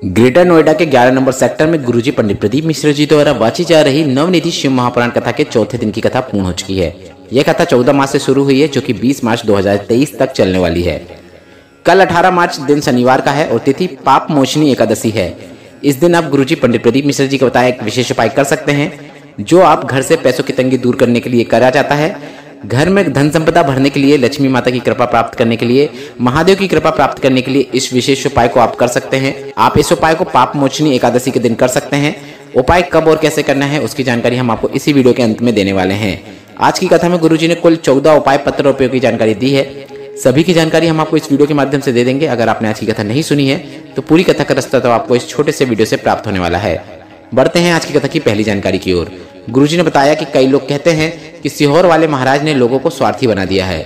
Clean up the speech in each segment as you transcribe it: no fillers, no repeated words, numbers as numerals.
Greater Noida के 11 number sector में गुरुजी पंडित प्रदीप मिश्र जी द्वारा वाची जा रही नवनिधि शिव महापुराण कथा के चौथे दिन की कथा पूर्ण हो चुकी है। यह कथा 14 मार्च से शुरू हुई है, जो कि 20 मार्च 2023 तक चलने वाली है। कल 18 मार्च दिन शनिवार का है और तिथि पाप मोचनी एकादशी है। इस दिन आप गुरुजी पंडित प्रदीप मिश्र जी का बताया एक विशेष उपाय कर सकते हैं, जो आप घर से पैसों की तंगी दूर करने के लिए करा जाता है। घर में धन संपदा भरने के लिए, लक्ष्मी माता की कृपा प्राप्त करने के लिए, महादेव की कृपा प्राप्त करने के लिए इस विशेष उपाय को आप कर सकते हैं। आप इस उपाय को पाप मोचनी एकादशी के दिन कर सकते हैं। उपाय कब और कैसे करना है उसकी जानकारी हम आपको इसी वीडियो के अंत में देने वाले हैं। आज की कथा में गुरुजी ने कुल 14 उपाय पत्र उपयोग की जानकारी दी है। सभी की जानकारी हम आपको इस वीडियो के माध्यम से दे देंगे। अगर आपने आज की कथा नहीं सुनी है तो पूरी कथा का रास्ता तो आपको इस छोटे से वीडियो से प्राप्त होने वाला है। बढ़ते हैं आज की कथा की पहली जानकारी की ओर। गुरुजी ने बताया कि कई लोग कहते हैं कि सीहोर वाले महाराज ने लोगों को स्वार्थी बना दिया है।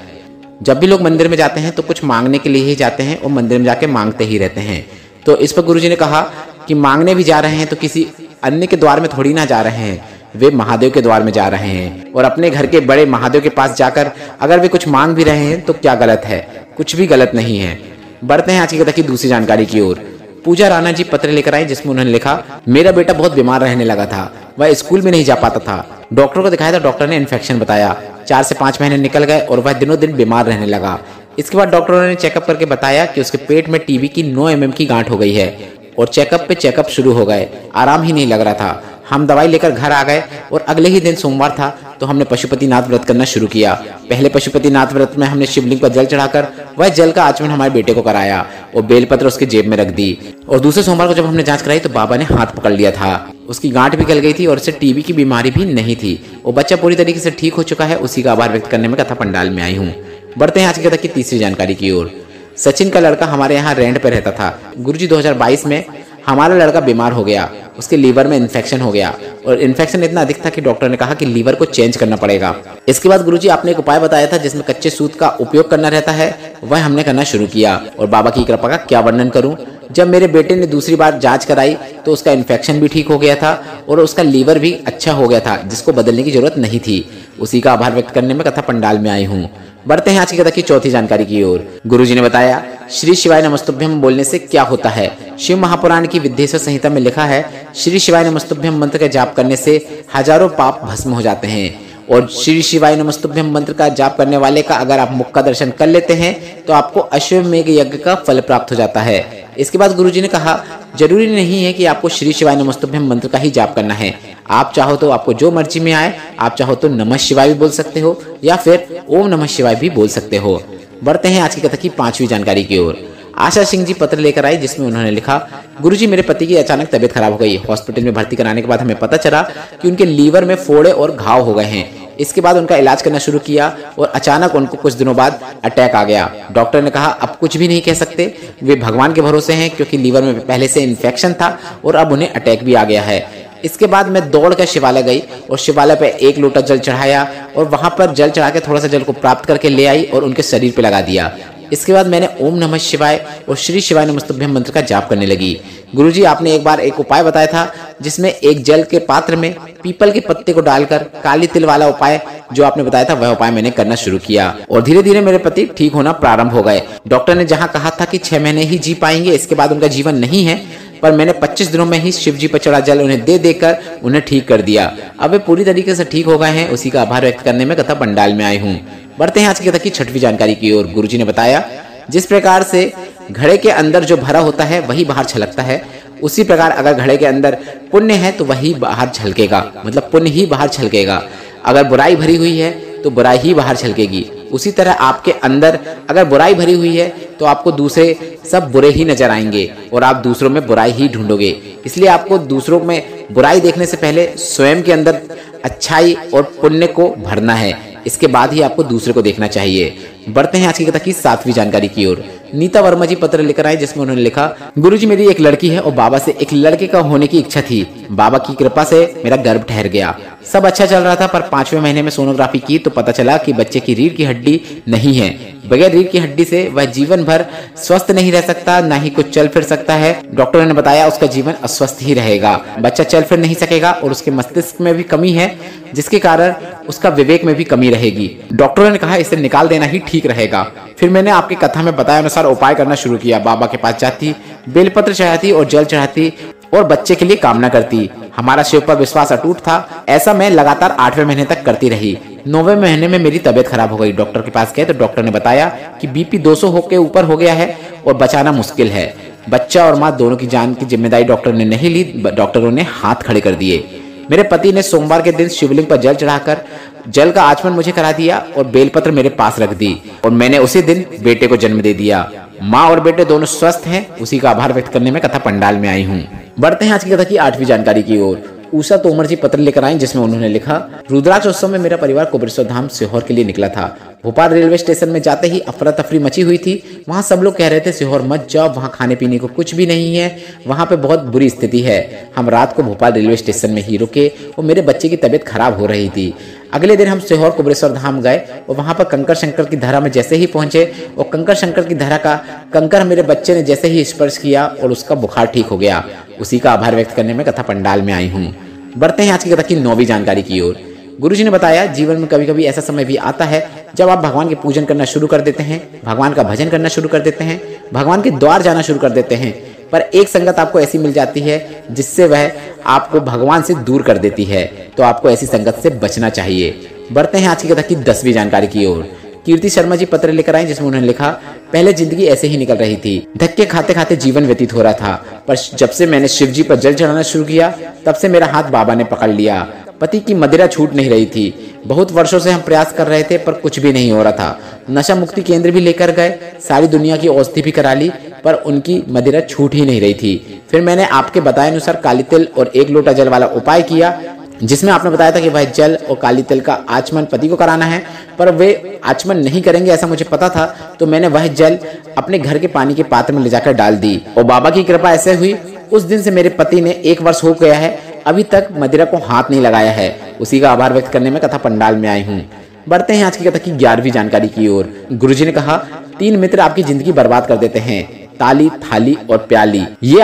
जब भी लोग मंदिर में जाते हैं तो कुछ मांगने के लिए ही जाते हैं और मंदिर में जाके मांगते ही रहते हैं। तो इस पर गुरुजी ने कहा कि मांगने भी जा रहे हैं तो किसी अन्य के द्वार में थोड़ी ना जा रहे हैं, वे महादेव के द्वार में जा रहे हैं। और अपने घर के बड़े महादेव के पास जाकर अगर वे कुछ मांग भी रहे हैं तो क्या गलत है? कुछ भी गलत नहीं है। बढ़ते हैं आज की कथा की दूसरी जानकारी की ओर। पूजा राणा जी पत्र लेकर आई, जिसमें उन्होंने लिखा, मेरा बेटा बहुत बीमार रहने लगा था, वह स्कूल में नहीं जा पाता था। डॉक्टर को दिखाया था, डॉक्टर ने इन्फेक्शन बताया। 4 से 5 महीने निकल गए और वह दिनों दिन बीमार रहने लगा। इसके बाद डॉक्टरों ने चेकअप करके बताया कि उसके पेट में टीबी की 9 mm की गांठ हो गई है और चेकअप पे चेकअप शुरू हो गए। आराम ही नहीं लग रहा था। हम दवाई लेकर घर आ गए और अगले ही दिन सोमवार था तो हमने पशुपतिनाथ व्रत करना शुरू किया। पहले पशुपतिनाथ व्रत में हमने शिवलिंग पर जल चढ़ाकर वह जल का आचमन हमारे बेटे को कराया और बेलपत्र उसके जेब में रख दी। और दूसरे सोमवार को जब हमने जांच कराई तो बाबा ने हाथ पकड़ लिया था। उसकी गांठ भी गल गई थी और उसे टीबी की बीमारी भी नहीं थी। वो बच्चा पूरी तरीके से ठीक हो चुका है। उसी का आभार व्यक्त करने में कथा पंडाल में आई हूँ। बढ़ते हैं आज की कथा की तीसरी जानकारी की ओर। सचिन का लड़का हमारे यहाँ रेंट पर रहता था। गुरुजी 2022 में हमारा लड़का बीमार हो गया। उसके लीवर में इन्फेक्शन हो गया और इन्फेक्शन इतना अधिक था कि डॉक्टर ने कहा कि लीवर को चेंज करना पड़ेगा। इसके बाद गुरुजी आपने एक उपाय बताया था जिसमें कच्चे सूत का उपयोग करना रहता है, वह हमने करना शुरू किया। और बाबा की कृपा का क्या वर्णन करूं। जब मेरे बेटे ने दूसरी बार जांच कराई तो उसका इन्फेक्शन भी ठीक हो गया था और उसका लीवर भी अच्छा हो गया था, जिसको बदलने की जरूरत नहीं थी। उसी का आभार व्यक्त करने में कथा पंडाल में आई हूँ। बढ़ते हैं आज की कथा की चौथी जानकारी की ओर। गुरुजी ने बताया, श्री शिवाय नमस्तुभ्यम बोलने से क्या होता है। शिव महापुराण की विद्येश्वर संहिता में लिखा है, श्री शिवाय नमस्तुभ्यम मंत्र का जाप करने से हजारों पाप भस्म हो जाते हैं। और श्री शिवाय नमस्तुभ्यम मंत्र का जाप करने वाले का अगर आप मुख का दर्शन कर लेते हैं तो आपको अश्वमेघ यज्ञ का फल प्राप्त हो जाता है। इसके बाद गुरुजी ने कहा, जरूरी नहीं है कि आपको श्री शिवाय नमस्तुभ्यम मंत्र का ही जाप करना है। आप चाहो तो आपको जो मर्जी में आए, आप चाहो तो नमः शिवाय भी बोल सकते हो या फिर ओम नमः शिवाय भी बोल सकते हो। बढ़ते हैं आज की कथा की पांचवी जानकारी की ओर। आशा सिंह जी पत्र लेकर आई, जिसमें उन्होंने लिखा, गुरुजी मेरे पति की अचानक तबीयत खराब हो गई। हॉस्पिटल में भर्ती कराने के बाद हमें पता चला कि उनके लीवर में फोड़े और घाव हो गए हैं। इसके बाद उनका इलाज करना शुरू किया और अचानक उनको कुछ दिनों बाद अटैक आ गया। डॉक्टर ने कहा अब कुछ भी नहीं कह सकते, वे भगवान के भरोसे हैं, क्योंकि लीवर में पहले से इन्फेक्शन था और अब उन्हें अटैक भी आ गया है। इसके बाद मैं दौड़कर शिवालय गई और शिवालय पे 1 लोटा जल चढ़ाया और वहां पर जल चढ़ा के थोड़ा सा जल को प्राप्त करके ले आई और उनके शरीर पे लगा दिया। इसके बाद मैंने ओम नमः शिवाय और श्री शिवाय नमस्तुभ्यम मंत्र का जाप करने लगी। गुरुजी आपने एक बार एक उपाय बताया था जिसमें एक जल के पात्र में पीपल के पत्ते को डालकर काली तिल वाला उपाय जो आपने बताया था, वह उपाय मैंने करना शुरू किया और धीरे धीरे मेरे पति ठीक होना प्रारंभ हो गए। डॉक्टर ने जहाँ कहा था कि 6 महीने ही जी पाएंगे, इसके बाद उनका जीवन नहीं है, पर मैंने 25 दिनों में ही शिव जी पर चढ़ा जल उन्हें दे देकर उन्हें ठीक कर दिया। अब वे पूरी तरीके से ठीक हो गए हैं। उसी का आभार व्यक्त करने में कथा पंडाल में आई हूँ। बढ़ते हैं आज की कथा की छठवीं जानकारी की ओर। गुरुजी ने बताया, जिस प्रकार से घड़े के अंदर जो भरा होता है वही बाहर छलकता है, उसी प्रकार अगर घड़े के अंदर पुण्य है तो वही बाहर छलकेगा, मतलब पुण्य ही बाहर छलकेगा। अगर बुराई भरी हुई है तो बुराई ही बाहर छलकेगी। उसी तरह आपके अंदर अगर बुराई भरी हुई है तो आपको दूसरे सब बुरे ही नजर आएंगे और आप दूसरों में बुराई ही ढूंढोगे। इसलिए आपको दूसरों में बुराई देखने से पहले स्वयं के अंदर अच्छाई और पुण्य को भरना है, इसके बाद ही आपको दूसरे को देखना चाहिए। बढ़ते हैं आज की कथा की 7वीं जानकारी की ओर। नीता वर्मा जी पत्र लेकर आए, जिसमें उन्होंने लिखा, गुरुजी मेरी एक लड़की है और बाबा से एक लड़के का होने की इच्छा थी। बाबा की कृपा से मेरा गर्भ ठहर गया। सब अच्छा चल रहा था, पर 5वें महीने में सोनोग्राफी की तो पता चला कि बच्चे की रीढ़ की हड्डी नहीं है। बगैर रीढ़ की हड्डी से वह जीवन भर स्वस्थ नहीं रह सकता, ना ही कुछ चल फिर सकता है। डॉक्टरों ने बताया उसका जीवन अस्वस्थ ही रहेगा। बच्चा चल फिर नहीं सकेगा और उसके मस्तिष्क में भी कमी है, जिसके कारण उसका विवेक में भी कमी रहेगी। डॉक्टरों ने कहा इसे निकाल देना ही ठीक रहेगा। फिर मैंने आपकी कथा में बताया अनुसार उपाय करना शुरू किया। बाबा के पास जाती बेलपत्र चढ़ाती और जल चढ़ाती और बच्चे के लिए कामना करती। हमारा शिव पर विश्वास अटूट था। ऐसा मैं लगातार 8वें महीने तक करती रही। 9वें महीने में मेरी तबीयत खराब हो गई। डॉक्टर के पास गए तो डॉक्टर ने बताया कि बीपी 200 के ऊपर हो गया है और बचाना मुश्किल है। बच्चा और माँ दोनों की जान की जिम्मेदारी डॉक्टर ने नहीं ली। डॉक्टरों ने हाथ खड़े कर दिए। मेरे पति ने सोमवार के दिन शिवलिंग पर जल चढ़ाकर जल का आचमन मुझे करा दिया और बेलपत्र मेरे पास रख दी और मैंने उसी दिन बेटे को जन्म दे दिया। माँ और बेटे दोनों स्वस्थ हैं। उसी का आभार व्यक्त करने में कथा पंडाल में आई हूँ। बढ़ते हैं आज की कथा की 8वीं जानकारी की ओर। उषा तोमर जी पत्र लेकर आई, जिसमें उन्होंने लिखा, रुद्राक्ष उत्सव में मेरा परिवार कोबरेश्वर धाम सीहोर के लिए निकला था। भोपाल रेलवे स्टेशन में जाते ही अफरा तफरी मची हुई थी। वहां सब लोग कह रहे थे सीहोर मत जाओ, वहां खाने पीने को कुछ भी नहीं है, वहां पे बहुत बुरी स्थिति है। हम रात को भोपाल रेलवे स्टेशन में ही रुके और मेरे बच्चे की तबीयत खराब हो रही थी। अगले दिन हम सीहोर कोबरेश्वर धाम गए और वहां पर कंकर शंकर की धरा में जैसे ही पहुंचे और कंकर शंकर की धरा का कंकर मेरे बच्चे ने जैसे ही स्पर्श किया और उसका बुखार ठीक हो गया। उसी का आभार व्यक्त करने में कथा पंडाल में आई हूँ। बढ़ते हैं आज की कथा की 9वीं जानकारी की ओर। गुरुजी ने बताया, जीवन में कभी कभी ऐसा समय भी आता है जब आप भगवान के पूजन करना शुरू कर देते हैं, भगवान का भजन करना शुरू कर देते हैं, भगवान के द्वार जाना शुरू कर देते हैं, पर एक संगत आपको ऐसी मिल जाती है जिससे वह आपको भगवान से दूर कर देती है। तो आपको ऐसी संगत से बचना चाहिए। बढ़ते हैं आज की कथा की 10वीं जानकारी की ओर। कीर्ति शर्मा जी पत्र लेकर आई, जिसमें उन्होंने लिखा, पहले जिंदगी ऐसे ही निकल रही थी। धक्के खाते खाते जीवन व्यतीत हो रहा था, पर जब से मैंने शिव जी पर जल चढ़ाना शुरू किया तब से मेरा हाथ बाबा ने पकड़ लिया। पति की मदिरा छूट नहीं रही थी। बहुत वर्षों से हम प्रयास कर रहे थे पर कुछ भी नहीं हो रहा था। नशा मुक्ति केंद्र भी लेकर गए, सारी दुनिया की औषधि भी करा ली, पर उनकी मदिरा छूट ही नहीं रही थी। फिर मैंने आपके बताए अनुसार काली तिल और 1 लोटा जल वाला उपाय किया, जिसमें आपने बताया था कि वह जल और काली तिल का आचमन पति को कराना है, पर वे आचमन नहीं करेंगे ऐसा मुझे पता था। तो मैंने वह जल अपने घर के पानी के पात्र में ले जाकर डाल दी और बाबा की कृपा ऐसे हुई, उस दिन से मेरे पति ने 1 वर्ष हो गया है, अभी तक मदिरा को हाथ नहीं लगाया है। उसी का आभार व्यक्त करने में कथा पंडाल में आई हूँ। बढ़ते हैं आज की कथा की 11वीं जानकारी की ओर। गुरुजी ने कहा, 3 मित्र आपकी जिंदगी बर्बाद कर देते हैं, ताली, थाली और प्याली। ये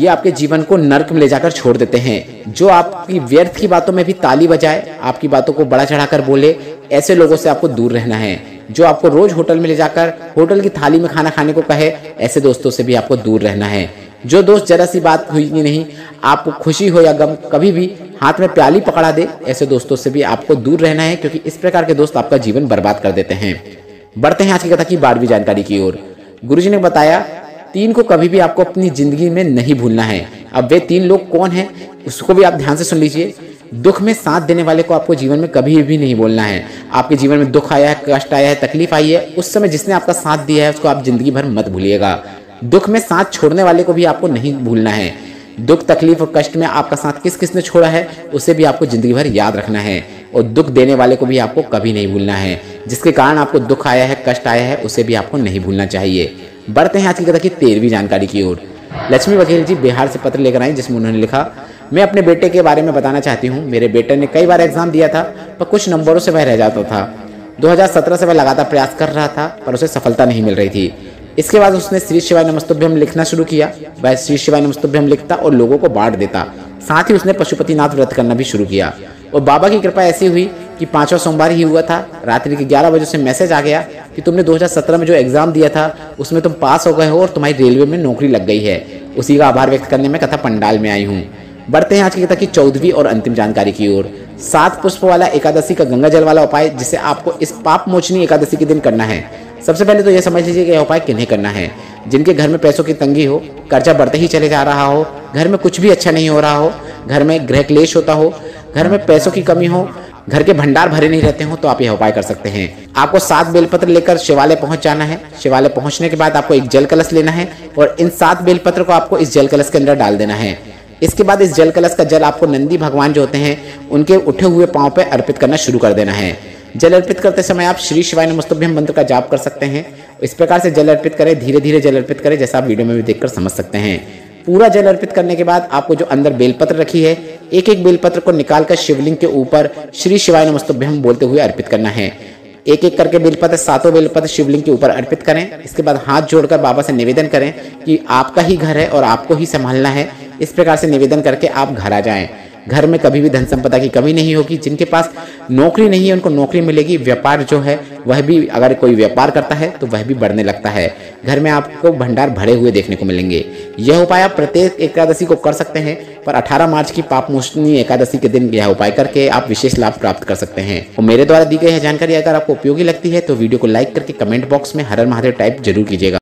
आपके जीवन को नर्क में ले जाकर छोड़ देते हैं। जो आपकी व्यर्थ की बातों में भी ताली बजाए, आपकी बातों को बड़ा चढ़ाकर बोले, ऐसे लोगों से आपको दूर रहना है। जो आपको रोज होटल में ले जाकर होटल की थाली में खाना खाने को कहे, ऐसे दोस्तों से भी आपको दूर रहना है। जो दोस्त जरा सी बात हुई कि नहीं, आपको खुशी हो या गम, कभी भी हाथ में प्याली पकड़ा दे, ऐसे दोस्तों से भी आपको दूर रहना है, क्योंकि इस प्रकार के दोस्त आपका जीवन बर्बाद कर देते हैं। बढ़ते हैं आज की कथा की 12वीं जानकारी की ओर। गुरुजी ने बताया, 3 को कभी भी आपको अपनी जिंदगी में नहीं भूलना है। अब वे 3 लोग कौन हैं, उसको भी आप ध्यान से सुन लीजिए। दुख में साथ देने वाले को आपको जीवन में कभी भी नहीं बोलना है। आपके जीवन में दुख आया है, कष्ट आया है, तकलीफ आई है, उस समय जिसने आपका साथ दिया है उसको आप जिंदगी भर मत भूलिएगा। दुख में साथ छोड़ने वाले को भी आपको नहीं भूलना है। दुख, तकलीफ और कष्ट में आपका साथ किस किसने छोड़ा है उसे भी आपको जिंदगी भर याद रखना है। और दुख देने वाले को भी आपको कभी नहीं भूलना है। जिसके कारण आपको दुख आया है, कष्ट आया है, उसे भी आपको नहीं भूलना चाहिए। बढ़ते हैं आज की कथा की 13वीं जानकारी की ओर। लक्ष्मी बघेल जी बिहार से पत्र लेकर आई, जिसमें उन्होंने लिखा, मैं अपने बेटे के बारे में बताना चाहती हूँ। मेरे बेटे ने कई बार एग्जाम दिया था, पर कुछ नंबरों से वह रह जाता था। 2017 से वह लगातार प्रयास कर रहा था, पर उसे सफलता नहीं मिल रही थी। इसके बाद उसने श्री शिवाय नमस्तुभ्यम लिखना शुरू किया। वह श्री शिवाय नमस्तुभ्यम लिखता और लोगों को बांट देता। साथ ही उसने पशुपतिनाथ व्रत करना भी शुरू किया और बाबा की कृपा ऐसी हुई कि 5वां सोमवार ही हुआ था। रात्रि के 11 बजे से मैसेज आ गया कि तुमने 2017 में जो एग्जाम दिया था उसमें तुम पास हो गए हो और तुम्हारी रेलवे में नौकरी लग गई है। उसी का आभार व्यक्त करने में कथा पंडाल में आई हूँ। बढ़ते हैं आज की कथा की 14वीं और अंतिम जानकारी की ओर। 7 पुष्प वाला एकादशी का गंगा जल वाला उपाय, जिसे आपको इस पाप मोचनी एकादशी के दिन करना है। सबसे पहले तो यह समझ लीजिए कि यह उपाय किन्हें करना है। जिनके घर में पैसों की तंगी हो, कर्जा बढ़ते ही चले जा रहा हो, घर में कुछ भी अच्छा नहीं हो रहा हो, घर में गृह क्लेश होता हो, घर में पैसों की कमी हो, घर के भंडार भरे नहीं रहते हो, तो आप यह उपाय कर सकते हैं। आपको 7 बेलपत्र लेकर शिवालय पहुंच जाना है। शिवालय पहुंचने के बाद आपको एक जल कलश लेना है और इन 7 बेलपत्र को आपको इस जल कलश के अंदर डाल देना है। इसके बाद इस जल कलश का जल आपको नंदी भगवान जो होते हैं उनके उठे हुए पांव पे अर्पित करना शुरू कर देना है। जल अर्पित करते समय आप श्री शिवाय नमस्तुभ्यम मंत्र का जाप कर सकते हैं। इस प्रकार से जल अर्पित करें, धीरे धीरे जल अर्पित करें, जैसा आप वीडियो में भी देखकर समझ सकते हैं। पूरा जल अर्पित करने के बाद आपको जो अंदर बेलपत्र रखी है, एक एक बेलपत्र को निकालकर शिवलिंग के ऊपर श्री शिवाय नमस्तुभ्यम बोलते हुए अर्पित करना है। एक एक करके बेलपत्र, 7 बेलपत्र शिवलिंग के ऊपर अर्पित करें। इसके बाद हाथ जोड़कर बाबा से निवेदन करें कि आपका ही घर है और आपको ही संभालना है। इस प्रकार से निवेदन करके आप घर आ जाएं। घर में कभी भी धन संपदा की कमी नहीं होगी। जिनके पास नौकरी नहीं है उनको नौकरी मिलेगी। व्यापार जो है वह भी, अगर कोई व्यापार करता है तो वह भी बढ़ने लगता है। घर में आपको भंडार भरे हुए देखने को मिलेंगे। यह उपाय आप प्रत्येक एकादशी को कर सकते हैं, पर 18 मार्च की पापमोचनी एकादशी के दिन यह उपाय करके आप विशेष लाभ प्राप्त कर सकते हैं। और मेरे द्वारा दी गई यह जानकारी अगर आपको उपयोगी लगती है तो वीडियो को लाइक करके कमेंट बॉक्स में हर हर महादेव टाइप जरूर कीजिएगा।